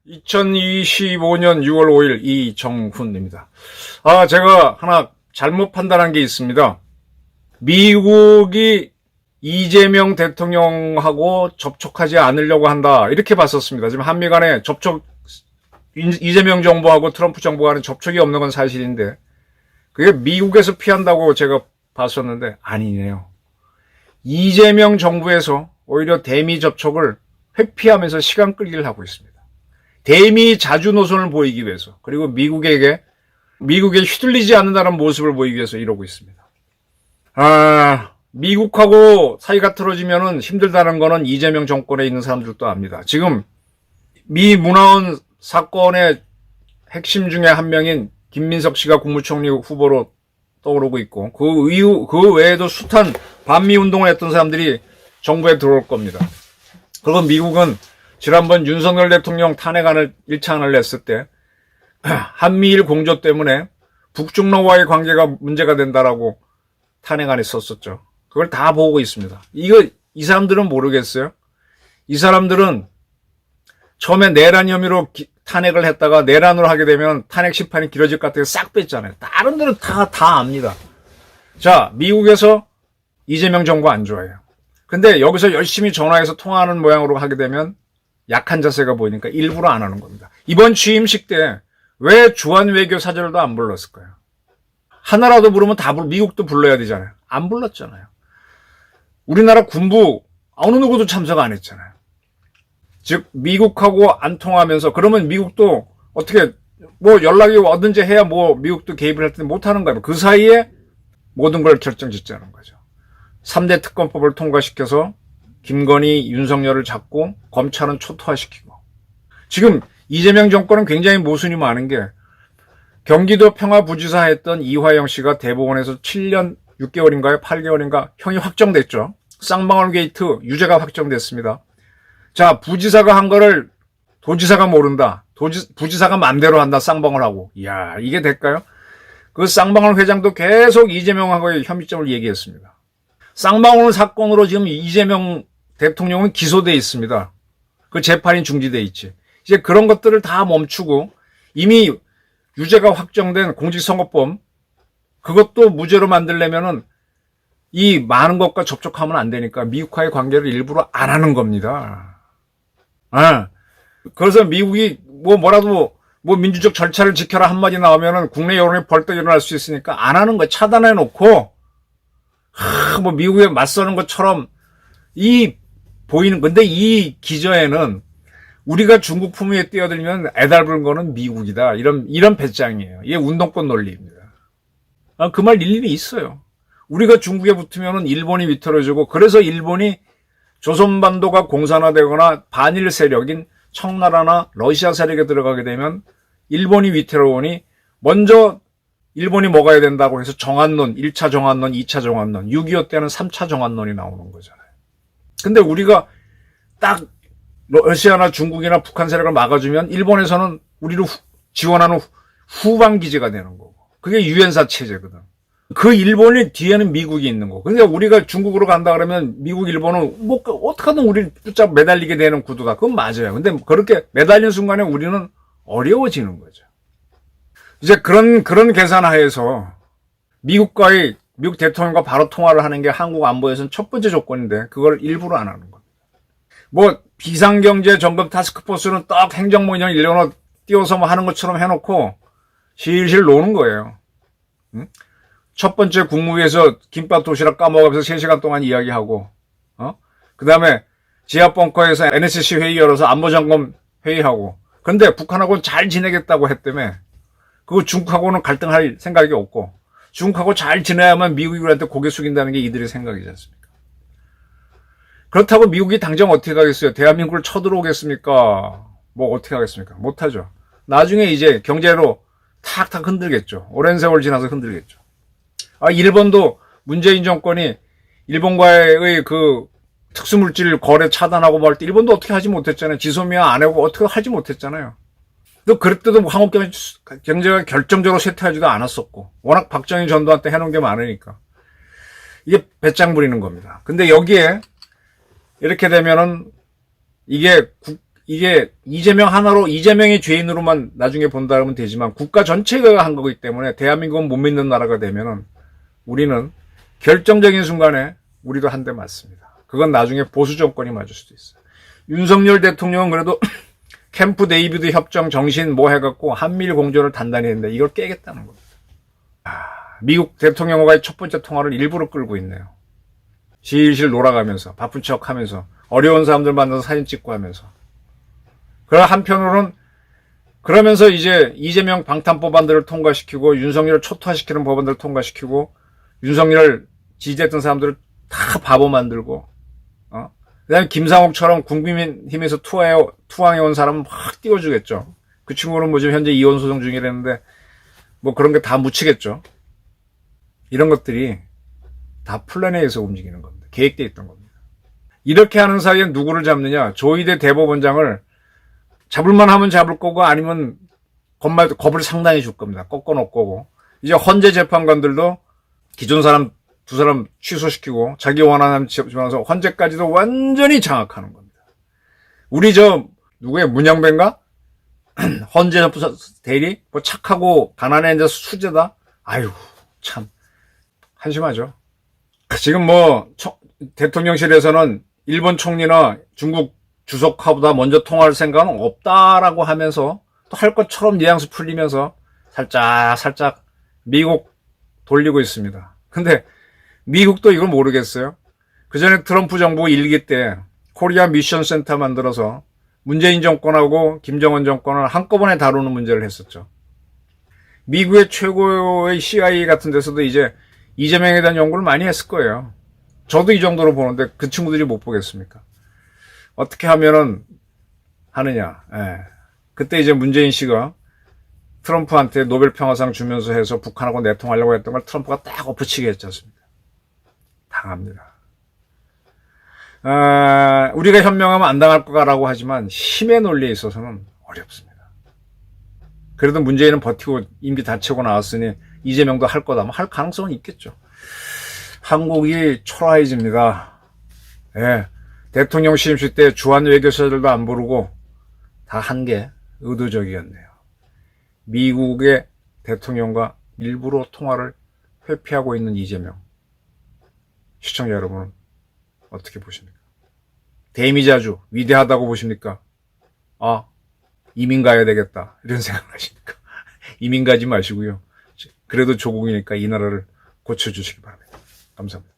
(2025년 6월 5일) 이정훈입니다. 제가 하나 잘못 판단한 게 있습니다. 미국이 이재명 대통령하고 접촉하지 않으려고 한다, 이렇게 봤었습니다. 지금 한미 간에 이재명 정부하고 트럼프 정부 간에 접촉이 없는 건 사실인데, 그게 미국에서 피한다고 제가 봤었는데 아니네요. 이재명 정부에서 오히려 대미 접촉을 회피하면서 시간 끌기를 하고 있습니다. 대미 자주 노선을 보이기 위해서, 그리고 미국에 휘둘리지 않는다는 모습을 보이기 위해서 이러고 있습니다. 미국하고 사이가 틀어지면은 힘들다는 거는 이재명 정권에 있는 사람들도 압니다. 지금 미 문화원 사건의 핵심 중에 한 명인 김민석 씨가 국무총리 후보로 떠오르고 있고, 그 외에도 숱한 반미 운동을 했던 사람들이 정부에 들어올 겁니다. 그리고 미국은 지난번 윤석열 대통령 탄핵안을 1차안을 냈을 때 한미일 공조 때문에 북중러와의 관계가 문제가 된다라고 탄핵안에 썼었죠. 그걸 다 보고 있습니다. 이 사람들은 모르겠어요. 이 사람들은 처음에 내란 혐의로 탄핵을 했다가 내란으로 하게 되면 탄핵 심판이 길어질 것 같아서 싹 뺐잖아요. 다른 데는 다 압니다. 자, 미국에서 이재명 정부 안 좋아해요. 근데 여기서 열심히 전화해서 통화하는 모양으로 하게 되면 약한 자세가 보이니까 일부러 안 하는 겁니다. 이번 취임식 때 왜 주한 외교 사절도 안 불렀을까요? 하나라도 부르면 미국도 불러야 되잖아요. 안 불렀잖아요. 우리나라 군부 어느 누구도 참석 안 했잖아요. 즉 미국하고 안 통하면서, 그러면 미국도 어떻게 연락이 오든지 해야 미국도 개입을 할 텐데 못 하는 거예요. 그 사이에 모든 걸 결정짓자는 거죠. 3대 특검법을 통과시켜서 김건희, 윤석열을 잡고 검찰은 초토화시키고, 지금 이재명 정권은 굉장히 모순이 많은 게, 경기도 평화부지사 했던 이화영 씨가 대법원에서 7년 6개월인가요? 8개월인가 형이 확정됐죠. 쌍방울 게이트 유죄가 확정됐습니다. 자, 부지사가 한 거를 도지사가 모른다. 부지사가 맘대로 한다, 쌍방울하고. 이야, 이게 될까요? 그 쌍방울 회장도 계속 이재명하고의 혐의점을 얘기했습니다. 쌍방울 사건으로 지금 이재명 대통령은 기소돼 있습니다. 그 재판이 중지돼 있지. 이제 그런 것들을 다 멈추고, 이미 유죄가 확정된 공직선거법, 그것도 무죄로 만들려면은 이 많은 것과 접촉하면 안 되니까 미국과의 관계를 일부러 안 하는 겁니다. 그래서 미국이 뭐라도 민주적 절차를 지켜라 한마디 나오면은 국내 여론이 벌떡 일어날 수 있으니까 안 하는 거야. 차단해 놓고, 미국에 맞서는 것처럼 보이는 건데, 이 기저에는 우리가 중국 품위에 뛰어들면 애달부는 거는 미국이다, 이런 배짱이에요. 이게 운동권 논리입니다. 그 말 일리는 있어요. 우리가 중국에 붙으면은 일본이 위태로워지고, 그래서 일본이 조선반도가 공산화되거나 반일 세력인 청나라나 러시아 세력에 들어가게 되면 일본이 위태로우니 먼저 일본이 먹어야 된다고 해서 정한론, 1차 정한론, 2차 정한론, 6.25 때는 3차 정한론이 나오는 거잖아요. 근데 우리가 딱 러시아나 중국이나 북한 세력을 막아주면 일본에서는 우리를 지원하는 후방기지가 되는 거고, 그게 유엔사 체제거든. 그 일본의 뒤에는 미국이 있는 거고. 그러니까 우리가 중국으로 간다 그러면 미국, 일본은 어떻게든 우리를 붙잡고 매달리게 되는 구도다. 그건 맞아요. 근데 그렇게 매달린 순간에 우리는 어려워지는 거죠. 이제 그런 계산하에서 미국 대통령과 바로 통화를 하는 게 한국 안보에서는 첫 번째 조건인데, 그걸 일부러 안 하는 겁니다. 비상경제 점검 타스크포스는 딱 행정모형 일련으로 띄워서 하는 것처럼 해놓고 실실 노는 거예요. 첫 번째 국무위에서 김밥 도시락 까먹으면서 3시간 동안 이야기하고, 그 다음에 지하벙커에서 NSC 회의 열어서 안보점검 회의하고, 그런데 북한하고는 잘 지내겠다고 했다며. 그거 중국하고는 갈등할 생각이 없고, 중국하고 잘 지내야만 미국이 우리한테 고개 숙인다는 게 이들의 생각이지 않습니까? 그렇다고 미국이 당장 어떻게 하겠어요? 대한민국을 쳐들어오겠습니까? 어떻게 하겠습니까? 못하죠. 나중에 이제 경제로 탁탁 흔들겠죠. 오랜 세월 지나서 흔들겠죠. 일본도 문재인 정권이 일본과의 그 특수물질 거래 차단하고 할 때 일본도 어떻게 하지 못했잖아요. 지소미아 안 하고 어떻게 하지 못했잖아요. 또 그랬대도 한국 경제가 결정적으로 쇠퇴하지도 않았었고, 워낙 박정희 전두환 때 해놓은 게 많으니까. 이게 배짱 부리는 겁니다. 근데 여기에 이렇게 되면은 이게 이재명 하나로, 이재명의 죄인으로만 나중에 본다면 되지만 국가 전체가 한 거기 때문에 대한민국은 못 믿는 나라가 되면은 우리는 결정적인 순간에 우리도 한 대 맞습니다. 그건 나중에 보수 정권이 맞을 수도 있어요. 윤석열 대통령은 그래도 캠프 데이비드 협정 정신 뭐 해갖고 한미일 공조를 단단히 했는데 이걸 깨겠다는 겁니다. 미국 대통령과의 첫 번째 통화를 일부러 끌고 있네요. 실실 놀아가면서, 바쁜 척 하면서, 어려운 사람들 만나서 사진 찍고 하면서. 그러나 한편으로는 그러면서 이제 이재명 방탄 법안들을 통과시키고 윤석열을 초토화시키는 법안들을 통과시키고 윤석열 지지했던 사람들을 다 바보 만들고, 그다음에 김상옥처럼 국민힘에서 투항해온 사람은 확 띄워주겠죠. 그 친구는 뭐 지금 현재 이혼 소송 중이라는데 뭐 그런 게 다 묻히겠죠. 이런 것들이 다 플랜에서 움직이는 겁니다. 계획되어 있던 겁니다. 이렇게 하는 사이에 누구를 잡느냐? 조희대 대법원장을 잡을만 하면 잡을 거고 아니면 겁을 상당히 줄 겁니다. 꺾어놓을 거고. 이제 헌재 재판관들도 기존 사람 두 사람 취소시키고 자기 원하는 집어넣어서 헌재까지도 완전히 장악하는 겁니다. 우리 누구의 문양배인가? 헌재 대리? 뭐 착하고 가난해 이제 수재다? 아유, 참. 한심하죠. 지금 대통령실에서는 일본 총리나 중국 주석하보다 먼저 통화할 생각은 없다라고 하면서 또 할 것처럼 뉘앙스 풀리면서 살짝 미국 돌리고 있습니다. 근데 미국도 이걸 모르겠어요. 그 전에 트럼프 정부 1기 때 코리아 미션 센터 만들어서 문재인 정권하고 김정은 정권을 한꺼번에 다루는 문제를 했었죠. 미국의 최고의 CIA 같은 데서도 이제 이재명에 대한 연구를 많이 했을 거예요. 저도 이 정도로 보는데 그 친구들이 못 보겠습니까? 어떻게 하면은 하느냐. 그때 이제 문재인 씨가 트럼프한테 노벨 평화상 주면서 해서 북한하고 내통하려고 했던 걸 트럼프가 딱 엎어치게 했지 않습니까? 당합니다. 우리가 현명하면 안 당할 거라고 하지만 힘의 논리에 있어서는 어렵습니다. 그래도 문재인은 버티고 임기 다 채고 나왔으니 이재명도 할 거다. 할 가능성은 있겠죠. 한국이 초라해집니다. 대통령 시임식 때 주한 외교사들도 안 부르고 다 한 게 의도적이었네요. 미국의 대통령과 일부러 통화를 회피하고 있는 이재명. 시청자 여러분은 어떻게 보십니까? 대미자주 위대하다고 보십니까? 이민 가야 되겠다 이런 생각을 하십니까? 이민 가지 마시고요. 그래도 조국이니까 이 나라를 고쳐주시기 바랍니다. 감사합니다.